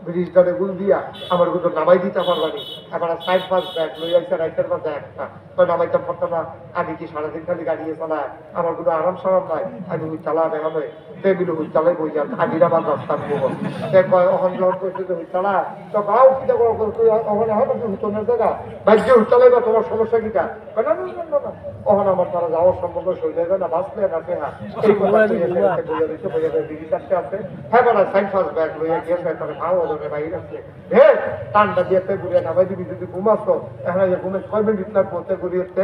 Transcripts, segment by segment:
Bridge ধরে গুল দিয়া আমার কিন্তু নামাই দিতে পারবানি। এবার 4-5 ব্যাগ লই আইসা রাইতের মাঝে একটা তো নামাইতে পারতো না। আমি কি সারাদিন খালি গাড়িয়ে চালায় আমার কোনো আরাম সারাম নাই। আমি ওই চালা দেখাবে টেবিল ওই চালাই বই যান আদিরা বা রাস্তার মোড় সে কয় ওখান যখন করছে যে ওই চালা তো গাও কিটা তুই ওখানে হয় না হুতনের জায়গা বাইক হুট চালাইবা তোমার সমস্যা কিটা না না না ওখানে আমার তারা যাওয়ার সম্পর্ক শরীর যাবে না বাঁচলে না না এই কথা বইয়া দিচ্ছে বইয়া দিদি চারটে আছে হ্যাঁ বলা সাইড ফার্স্ট ব্যাগ লইয়া গিয়েছে তাহলে খাওয়া ওদের বাইরে আছে হে টানটা দিয়ে ঘুরিয়ে নামাই দিবি যদি ঘুমাতো এখন যে ঘুমে 6 মিনিট লাগ বলতে ঘুরিয়েছে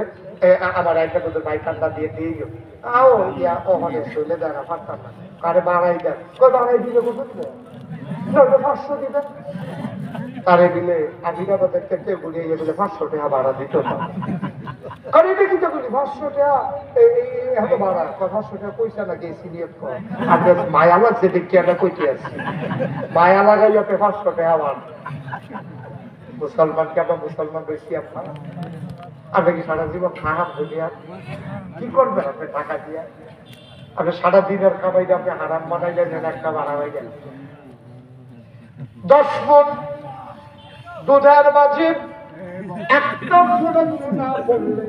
আমার একটা তোদের বাইক টানটা দিয়ে দিয়ে গেল আও ইয়া ওখানে শরীরে দেখা পারতাম না আরে বাড়াই দেন কই বাড়াই দিলে কত দিবে 500 দিবে তারে দিলে আমিরাবাদের থেকে ঘুরিয়ে গিয়ে বলে 500 টাকা ভাড়া দিত না আরে এটা কি বলি 500 টাকা এত ভাড়া 500 টাকা পয়সা লাগে সিনিয়র কর আপনার মায়া লাগছে দেখি আমরা কইতে আছি মায়া লাগাই আপনি 500 টাকা ভাড়া মুসলমানকে আমরা মুসলমান বেশি আপনার আপনি কি সারা জীবন খারাপ দুনিয়া কি করবেন আপনি টাকা দিয়ে আপনি সারা দিনের কামাইলে আপনি হারাম বানাইলেন একটা বানাবাই গেলেন 10 মণ দুধের মাঝে একটা ফোড়ন না বললে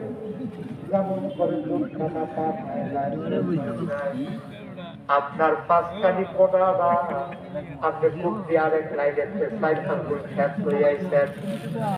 যেমন করে দুধ খানা পাপ আপনার 5খানি পোনা না আপনি খুব দিয়ে আরেক লাইনে 4 খান খ্যাত হয়ে আইছেন